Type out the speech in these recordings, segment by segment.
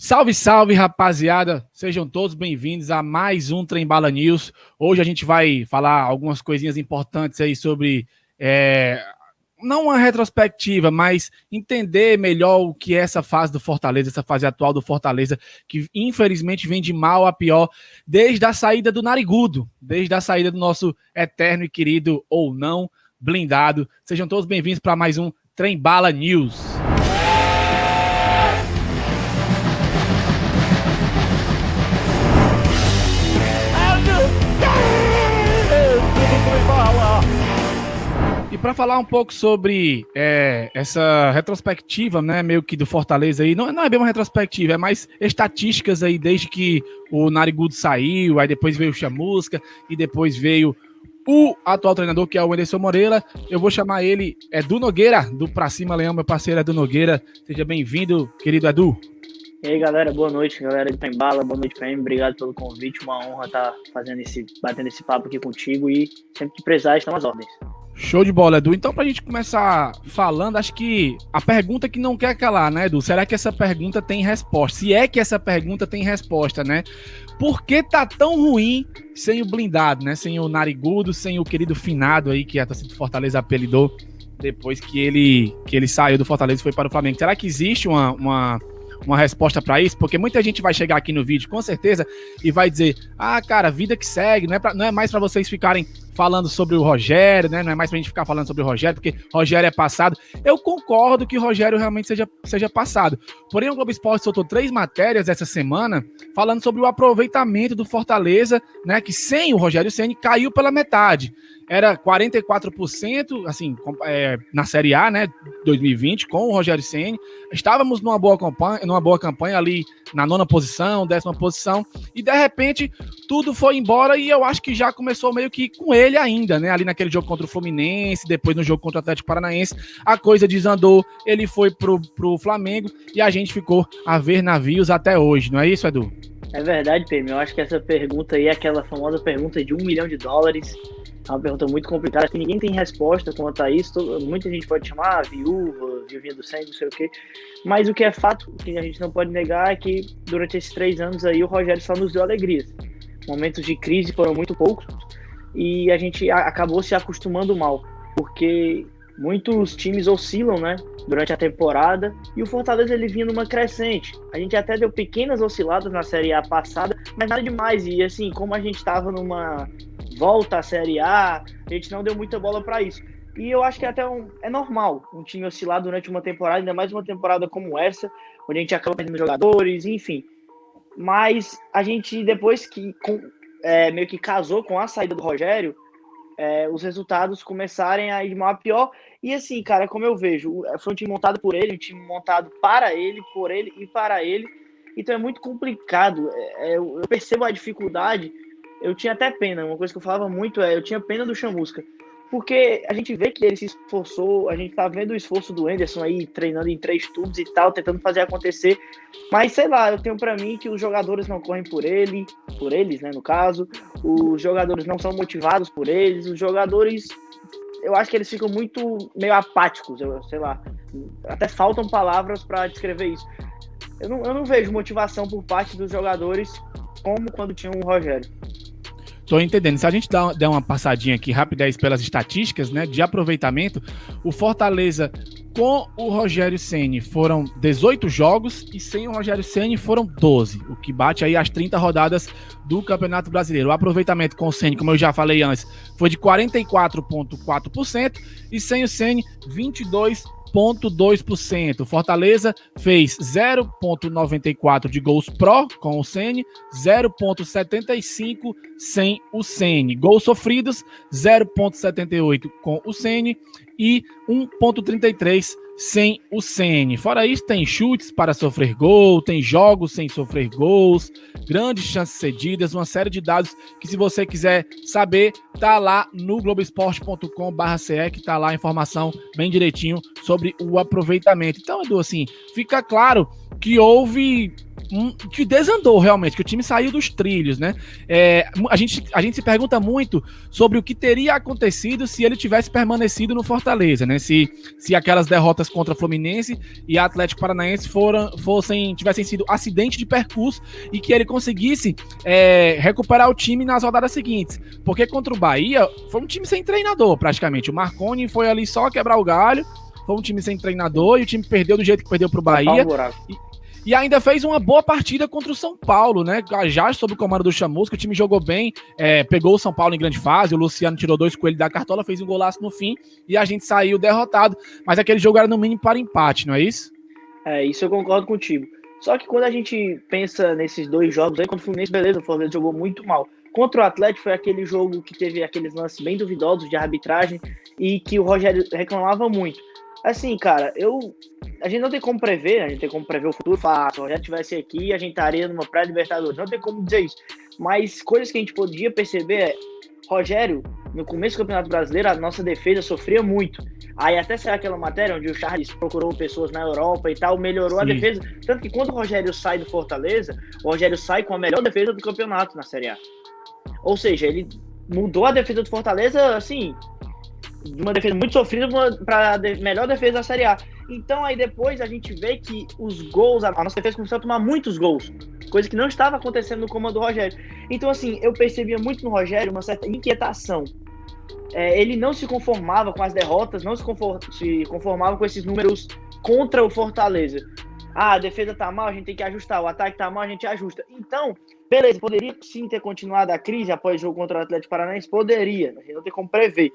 Salve, salve, rapaziada! Sejam todos bem-vindos a mais um Trem Bala News. Hoje a gente vai falar algumas coisinhas importantes aí sobre, não uma retrospectiva, mas entender melhor o que é essa fase do Fortaleza, essa fase atual do Fortaleza, que infelizmente vem de mal a pior, desde a saída do Narigudo, desde a saída do nosso eterno e querido, ou não, blindado. Sejam todos bem-vindos para mais um Trem Bala News. E para falar um pouco sobre essa retrospectiva, né, meio que do Fortaleza aí, não é bem uma retrospectiva, é mais estatísticas aí desde que o Narigudo saiu, aí depois veio o Chamusca e depois veio o atual treinador, que é o Anderson Moreira. Eu vou chamar ele, Edu Nogueira, do Pra Cima Leão, meu parceiro Edu Nogueira. Seja bem-vindo, querido Edu. E aí, galera, boa noite, galera de Trem Bala, boa noite pra mim, obrigado pelo convite, uma honra estar batendo esse papo aqui contigo e sempre que precisar, estão às ordens. Show de bola, Edu. Então, pra gente começar falando, acho que a pergunta que não quer calar, né, Edu? Será que essa pergunta tem resposta? Se é que essa pergunta tem resposta, né? Por que tá tão ruim sem o blindado, né? Sem o Narigudo, sem o querido finado aí, que a torcida do Fortaleza apelidou depois que ele saiu do Fortaleza e foi para o Flamengo. Será que existe uma resposta para isso? Porque muita gente vai chegar aqui no vídeo, com certeza, e vai dizer, cara, vida que segue, não é mais para vocês ficarem falando sobre o Rogério, né? Não é mais pra gente ficar falando sobre o Rogério, porque Rogério é passado. Eu concordo que o Rogério realmente seja passado. Porém, o Globo Esporte soltou 3 matérias essa semana falando sobre o aproveitamento do Fortaleza, né? Que sem o Rogério Ceni caiu pela metade. Era 44%, assim, na Série A, né, 2020, com o Rogério Ceni. Estávamos numa boa campanha ali na 9ª posição, 10ª posição, e de repente tudo foi embora e eu acho que já começou meio que com ele ainda, né, ali naquele jogo contra o Fluminense, depois no jogo contra o Atlético Paranaense, a coisa desandou, ele foi pro Flamengo e a gente ficou a ver navios até hoje, não é isso, Edu? É verdade, Pêmio, eu acho que essa pergunta aí é aquela famosa pergunta de $1 milhão. É uma pergunta muito complicada, que ninguém tem resposta quanto a isso. Muita gente pode chamar viuvinha do sangue, não sei o quê. Mas o que é fato, que a gente não pode negar, é que durante esses 3 anos aí o Rogério só nos deu alegrias. Momentos de crise foram muito poucos e a gente acabou se acostumando mal, porque muitos times oscilam, né, durante a temporada, e o Fortaleza ele vinha numa crescente. A gente até deu pequenas osciladas na Série A passada, mas nada demais. E assim, como a gente estava numa volta à Série A, a gente não deu muita bola para isso. E eu acho que até é normal um time oscilar durante uma temporada, ainda mais uma temporada como essa, onde a gente acaba perdendo jogadores, enfim. Mas a gente, depois que meio que casou com a saída do Rogério, os resultados começarem a ir de mal a pior. E assim, cara, como eu vejo, foi um time montado por ele, um time montado para ele, por ele e para ele. Então é muito complicado. Eu percebo a dificuldade. Eu tinha até pena, uma coisa que eu falava muito eu tinha pena do Chamusca, porque a gente vê que ele se esforçou, a gente tá vendo o esforço do Anderson aí, treinando em 3 turnos e tal, tentando fazer acontecer, mas sei lá, eu tenho pra mim que os jogadores não correm por eles, né, no caso, os jogadores não são motivados por eles, os jogadores, eu acho que eles ficam muito meio apáticos, sei lá, até faltam palavras pra descrever isso. Eu não vejo motivação por parte dos jogadores como quando tinha um Rogério. Tô entendendo. Se a gente der uma passadinha aqui rapidez pelas estatísticas, né, de aproveitamento, o Fortaleza com o Rogério Ceni foram 18 jogos e sem o Rogério Ceni foram 12, o que bate aí as 30 rodadas do Campeonato Brasileiro. O aproveitamento com o Ceni, como eu já falei antes, foi de 44,4% e sem o Ceni, 22,2%. Fortaleza fez 0,94 de gols pró com o Ceni, 0,75 sem o Ceni. Gols sofridos, 0,78 com o Ceni e 1,33 sem o Ceni. Fora isso, tem chutes para sofrer gol, tem jogos sem sofrer gols, grandes chances cedidas, uma série de dados que, se você quiser saber, tá lá no globoesporte.com/ce, que tá lá a informação bem direitinho sobre o aproveitamento. Então, Edu, assim, fica claro que houve que desandou realmente, que o time saiu dos trilhos, né? A gente se pergunta muito sobre o que teria acontecido se ele tivesse permanecido no Fortaleza, né? Se aquelas derrotas contra Fluminense e Atlético Paranaense tivessem sido acidente de percurso e que ele conseguisse recuperar o time nas rodadas seguintes. Porque contra o Bahia foi um time sem treinador, praticamente. O Marconi foi ali só quebrar o galho, foi um time sem treinador e o time perdeu do jeito que perdeu pro Bahia. E ainda fez uma boa partida contra o São Paulo, né? Já sob o comando do Chamusca, o time jogou bem, pegou o São Paulo em grande fase, o Luciano tirou 2 coelhos da cartola, fez um golaço no fim e a gente saiu derrotado. Mas aquele jogo era no mínimo para empate, não é isso? Isso eu concordo contigo. Só que quando a gente pensa nesses 2 jogos aí, contra o Fluminense, beleza, o Fortaleza jogou muito mal. Contra o Atlético foi aquele jogo que teve aqueles lances bem duvidosos de arbitragem e que o Rogério reclamava muito. Assim, cara, a gente não tem como prever, a gente tem como prever o futuro, falar, se o Rogério estivesse aqui, a gente estaria numa pré-Libertadores, não tem como dizer isso. Mas coisas que a gente podia perceber Rogério, no começo do Campeonato Brasileiro, a nossa defesa sofria muito. Aí até saiu aquela matéria onde o Charles procurou pessoas na Europa e tal, melhorou a defesa. Tanto que quando o Rogério sai do Fortaleza, o Rogério sai com a melhor defesa do campeonato na Série A. Ou seja, ele mudou a defesa do Fortaleza, assim, de uma defesa muito sofrida para a melhor defesa da Série A. Então aí depois a gente vê que os gols, a nossa defesa começou a tomar muitos gols, coisa que não estava acontecendo no comando do Rogério. Então assim, eu percebia muito no Rogério uma certa inquietação. Ele não se conformava com as derrotas, não se conformava com esses números contra o Fortaleza. A defesa tá mal, a gente tem que ajustar, o ataque tá mal, a gente ajusta. Então, beleza, poderia sim ter continuado a crise após o jogo contra o Atlético Paranaense? Poderia, a gente não tem como prever.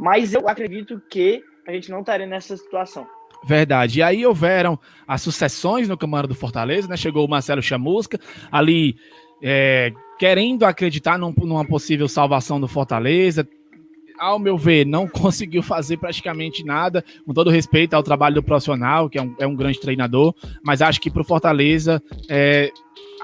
Mas eu acredito que a gente não estaria nessa situação. Verdade. E aí houveram as sucessões no comando do Fortaleza, né? Chegou o Marcelo Chamusca, ali querendo acreditar numa possível salvação do Fortaleza. Ao meu ver, não conseguiu fazer praticamente nada, com todo respeito ao trabalho do profissional, que é um grande treinador, mas acho que para o Fortaleza,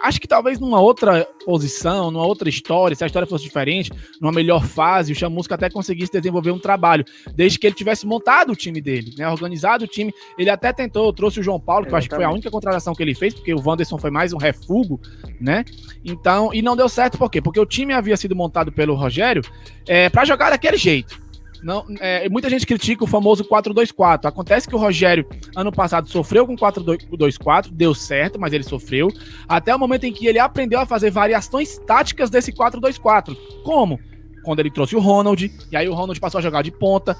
acho que talvez numa outra posição, numa outra história, se a história fosse diferente, numa melhor fase, o Chamusca até conseguisse desenvolver um trabalho, desde que ele tivesse montado o time dele, né, organizado o time. Ele até trouxe o João Paulo, que eu acho que foi a única contratação que ele fez, porque o Wanderson foi mais um refúgio, né? Então, e não deu certo, por quê? Porque o time havia sido montado pelo Rogério para jogar daquele jeito. Não, muita gente critica o famoso 4-2-4. Acontece que o Rogério, ano passado, sofreu com 4-2-4, deu certo, mas ele sofreu, até o momento em que ele aprendeu a fazer variações táticas desse 4-2-4. Como? Quando ele trouxe o Ronald, e aí o Ronald passou a jogar de ponta.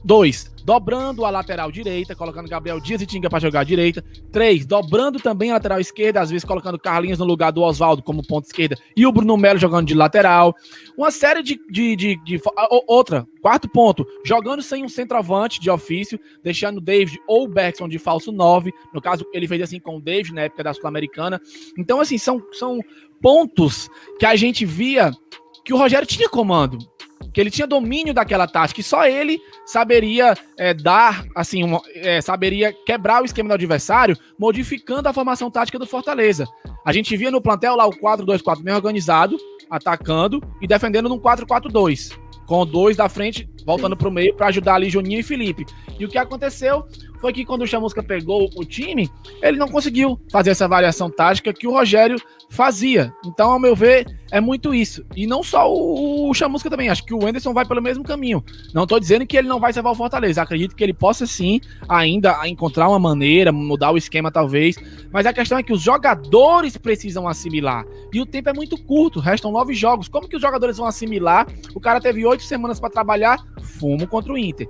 2, dobrando a lateral direita, colocando Gabriel Dias e Tinga para jogar à direita. 3, dobrando também a lateral esquerda, às vezes colocando Carlinhos no lugar do Oswaldo como ponta esquerda e o Bruno Melo jogando de lateral. Uma série outra, 4º ponto, jogando sem um centroavante de ofício, deixando o David ou o Bergson de falso 9. No caso, ele fez assim com o David na época da Sul-Americana. Então, assim, são pontos que a gente via que o Rogério tinha comando, que ele tinha domínio daquela tática, e só ele saberia saberia quebrar o esquema do adversário, modificando a formação tática do Fortaleza. A gente via no plantel lá o 4-2-4 bem organizado, atacando e defendendo num 4-4-2, com 2 da frente, voltando para o meio para ajudar ali Juninho e Felipe. E o que aconteceu foi que quando o Chamusca pegou o time, ele não conseguiu fazer essa variação tática que o Rogério fazia. Então, ao meu ver, é muito isso. E não só o Chamusca também, acho que o Wanderson vai pelo mesmo caminho. Não estou dizendo que ele não vai salvar o Fortaleza, acredito que ele possa sim ainda encontrar uma maneira, mudar o esquema talvez, mas a questão é que os jogadores precisam assimilar, e o tempo é muito curto, restam 9 jogos. Como que os jogadores vão assimilar? O cara teve 8 semanas para trabalhar, fumo contra o Inter.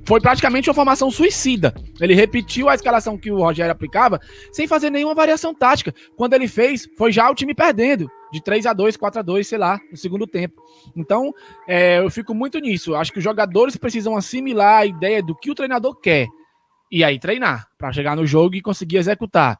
Foi praticamente uma formação suicida. Ele repetiu a escalação que o Rogério aplicava sem fazer nenhuma variação tática. Quando ele fez, foi já o time perdendo. De 3-2, 4-2, sei lá, no segundo tempo. Então, eu fico muito nisso. Acho que os jogadores precisam assimilar a ideia do que o treinador quer. E aí treinar, para chegar no jogo e conseguir executar.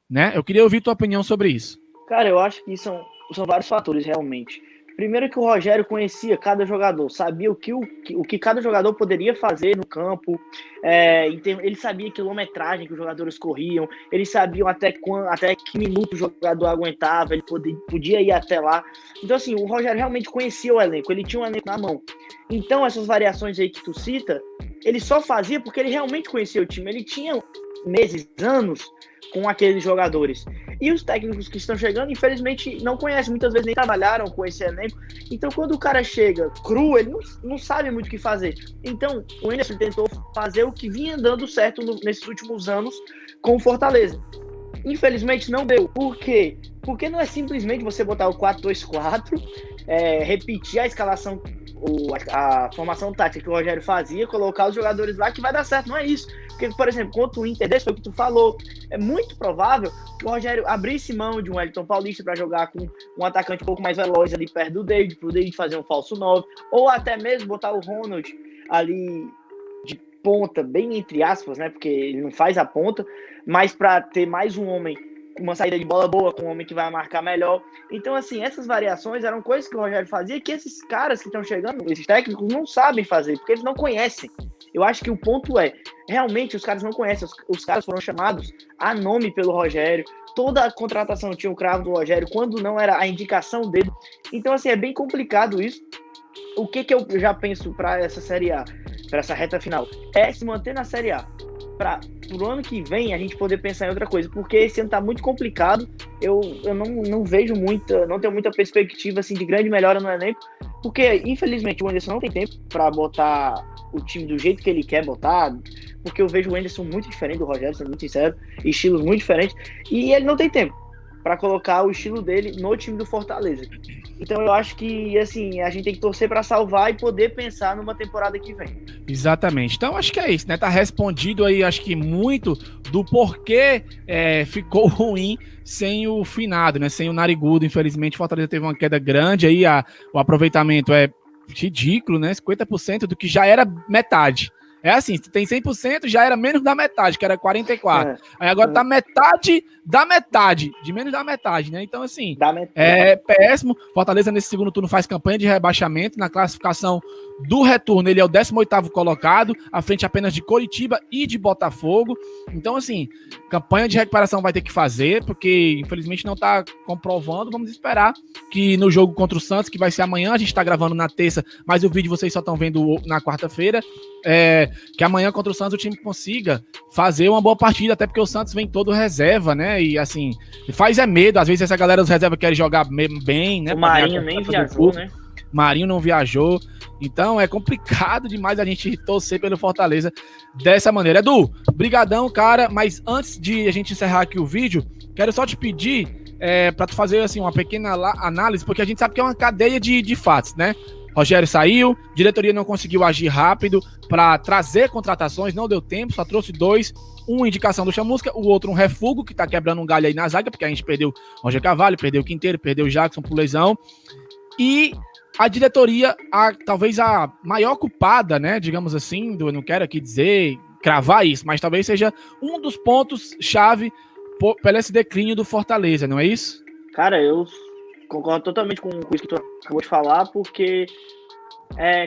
Né? Eu queria ouvir tua opinião sobre isso. Cara, eu acho que são vários fatores, realmente. Primeiro que o Rogério conhecia cada jogador, sabia o que cada jogador poderia fazer no campo, ele sabia a quilometragem que os jogadores corriam, eles sabiam até que minuto o jogador aguentava, ele podia ir até lá. Então, assim, o Rogério realmente conhecia o elenco, ele tinha um elenco na mão. Então, essas variações aí que tu cita, ele só fazia porque ele realmente conhecia o time, ele tinha meses, anos com aqueles jogadores. E os técnicos que estão chegando, infelizmente, não conhecem, muitas vezes nem trabalharam com esse elenco. Então, quando o cara chega cru, ele não sabe muito o que fazer. Então, o Whindersson tentou fazer o que vinha dando certo nesses últimos anos com o Fortaleza. Infelizmente, não deu. Por quê? Porque não é simplesmente você botar o 4-2-4, repetir a escalação, a formação tática que o Rogério fazia, colocar os jogadores lá que vai dar certo. Não é isso. Porque, por exemplo, contra o Inter, desse foi o que tu falou, é muito provável que o Rogério abrisse mão de um Wellington Paulista para jogar com um atacante um pouco mais veloz ali perto do David, para o David fazer um falso 9, ou até mesmo botar o Ronald ali de ponta, bem entre aspas, né? Porque ele não faz a ponta, mas para ter mais um homem com uma saída de bola boa, com um homem que vai marcar melhor. Então, assim, essas variações eram coisas que o Rogério fazia que esses caras que estão chegando, esses técnicos, não sabem fazer, porque eles não conhecem. Eu acho que o ponto é, realmente os caras não conhecem, os caras foram chamados a nome pelo Rogério, toda a contratação tinha o cravo do Rogério, quando não era a indicação dele. Então, assim, é bem complicado isso. O que eu já penso para essa Série A, para essa reta final, é se manter na Série A. Para o ano que vem a gente poder pensar em outra coisa, porque esse ano tá muito complicado. Eu não vejo não tenho muita perspectiva assim, de grande melhora no elenco, porque infelizmente o Whindersson não tem tempo para botar o time do jeito que ele quer botar, porque eu vejo o Whindersson muito diferente do Rogério, sendo muito sincero, estilos muito diferentes, e ele não tem tempo para colocar o estilo dele no time do Fortaleza. Então eu acho que assim, a gente tem que torcer para salvar e poder pensar numa temporada que vem. Exatamente. Então acho que é isso, né? Tá respondido aí, acho que muito do porquê ficou ruim sem o finado, né? Sem o Narigudo. Infelizmente, o Fortaleza teve uma queda grande aí, o aproveitamento é ridículo, né? 50% do que já era metade. É assim, se tem 100%, já era menos da metade, que era 44%. Aí agora tá metade da metade, de menos da metade, né? Então, assim, é péssimo. Fortaleza, nesse segundo turno, faz campanha de rebaixamento. Na classificação do retorno, ele é o 18º colocado, à frente apenas de Coritiba e de Botafogo. Então, assim, campanha de recuperação vai ter que fazer, porque, infelizmente, não tá comprovando. Vamos esperar que no jogo contra o Santos, que vai ser amanhã, a gente tá gravando na terça, mas o vídeo vocês só estão vendo na quarta-feira, que amanhã contra o Santos o time consiga fazer uma boa partida, até porque o Santos vem todo reserva, né? E assim, faz medo. Às vezes essa galera dos reservas quer jogar bem, né? O Marinho nem viajou, né? Marinho não viajou. Então é complicado demais a gente torcer pelo Fortaleza dessa maneira. Edu, brigadão, cara. Mas antes de a gente encerrar aqui o vídeo, quero só te pedir para tu fazer assim, uma pequena análise, porque a gente sabe que é uma cadeia de fatos, né? Rogério saiu, diretoria não conseguiu agir rápido para trazer contratações, não deu tempo, só trouxe 2, uma indicação do Chamusca, o outro um refúgio, que tá quebrando um galho aí na zaga, porque a gente perdeu o Roger Carvalho, perdeu o Quinteiro, perdeu o Jackson por lesão, e a diretoria, talvez a maior culpada, né, digamos assim, eu não quero aqui dizer, cravar isso, mas talvez seja um dos pontos-chave pelo esse declínio do Fortaleza, não é isso? Cara, eu concordo totalmente com isso que tu acabou de falar, porque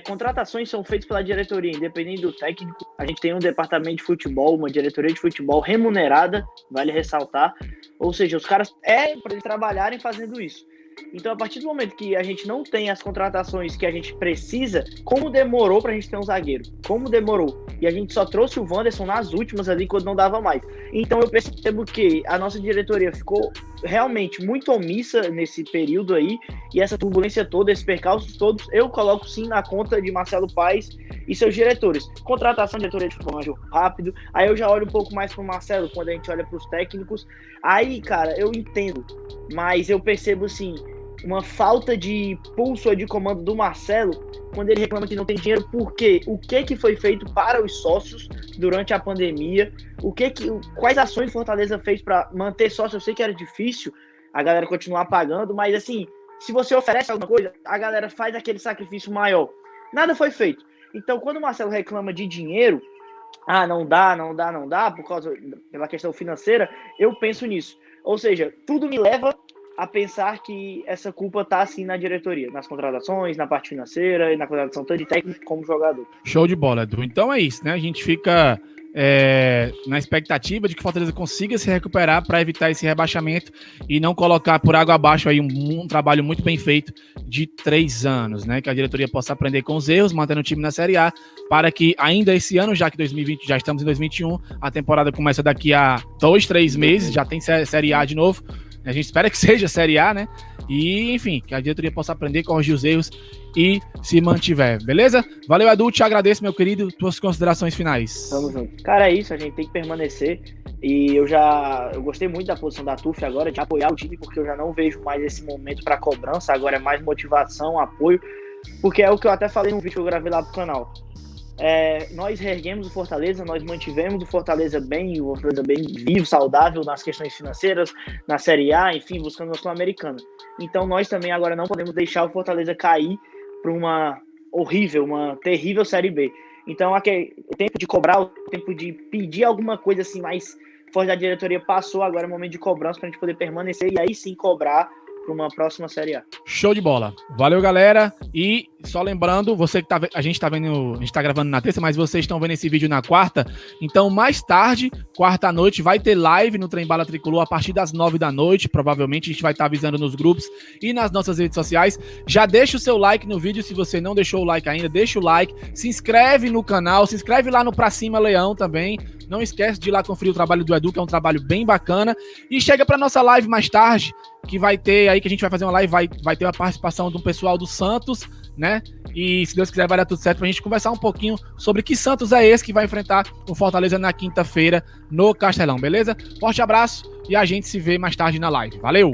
contratações são feitas pela diretoria, independente do técnico. A gente tem um departamento de futebol, uma diretoria de futebol remunerada, vale ressaltar. Ou seja, os caras para eles trabalharem fazendo isso. Então, a partir do momento que a gente não tem as contratações que a gente precisa, como demorou pra gente ter um zagueiro? Como demorou? E a gente só trouxe o Wanderson nas últimas ali, quando não dava mais. Então, eu percebo que a nossa diretoria ficou realmente muito omissa nesse período aí, e essa turbulência toda, esses percalços todos, eu coloco sim na conta de Marcelo Paes e seus diretores. Contratação de diretoria de futebol rápido, aí eu já olho um pouco mais pro Marcelo, quando a gente olha pros técnicos. Aí, cara, eu entendo, mas eu percebo, assim, uma falta de pulso ou de comando do Marcelo quando ele reclama que não tem dinheiro. Por quê? O que foi feito para os sócios durante a pandemia? Quais ações Fortaleza fez para manter sócio? Eu sei que era difícil a galera continuar pagando, mas assim, se você oferece alguma coisa, a galera faz aquele sacrifício maior. Nada foi feito. Então, quando o Marcelo reclama de dinheiro, não dá, pela questão financeira, eu penso nisso. Ou seja, tudo me leva a pensar que essa culpa está assim na diretoria, nas contratações, na parte financeira e na contratação tanto de técnico como jogador. Show de bola, Edu. Então é isso, né? A gente fica na expectativa de que o Fortaleza consiga se recuperar para evitar esse rebaixamento e não colocar por água abaixo aí um trabalho muito bem feito de 3 anos, né? Que a diretoria possa aprender com os erros, mantendo o time na Série A, para que ainda esse ano, já que 2020, já estamos em 2021, a temporada começa daqui a 2, 3 meses, já tem Série A de novo. A gente espera que seja Série A, né? E, enfim, que a diretoria possa aprender, corrigir os erros e se mantiver, beleza? Valeu, Edu, te agradeço, meu querido, tuas considerações finais. Tamo junto. Cara, é isso, a gente tem que permanecer. E eu gostei muito da posição da TUF agora, de apoiar o time, porque eu já não vejo mais esse momento para cobrança, agora é mais motivação, apoio, porque é o que eu até falei no vídeo que eu gravei lá pro canal. Nós reerguemos o Fortaleza, nós mantivemos o Fortaleza bem vivo, saudável nas questões financeiras, na Série A, enfim, buscando a Sul-Americana. Então nós também agora não podemos deixar o Fortaleza cair para uma terrível Série B. Então o tempo de cobrar, o tempo de pedir alguma coisa assim mais forte da diretoria passou, agora é o momento de cobrança para a gente poder permanecer e aí sim cobrar para uma próxima Série A. Show de bola. Valeu, galera. E só lembrando, você que a gente tá gravando na terça, mas vocês estão vendo esse vídeo na quarta. Então, mais tarde, quarta à noite, vai ter live no Trem Bala Tricolor a partir das 9 da noite. Provavelmente a gente vai estar avisando nos grupos e nas nossas redes sociais. Já deixa o seu like no vídeo, se você não deixou o like ainda, deixa o like. Se inscreve no canal, se inscreve lá no Pra Cima Leão também. Não esquece de ir lá conferir o trabalho do Edu, que é um trabalho bem bacana. E chega pra nossa live mais tarde, que vai ter aí, que a gente vai fazer uma live, vai ter a participação do pessoal do Santos, né? E se Deus quiser vai dar tudo certo pra gente conversar um pouquinho sobre que Santos é esse que vai enfrentar o Fortaleza na quinta-feira no Castelão, beleza? Forte abraço e a gente se vê mais tarde na live. Valeu!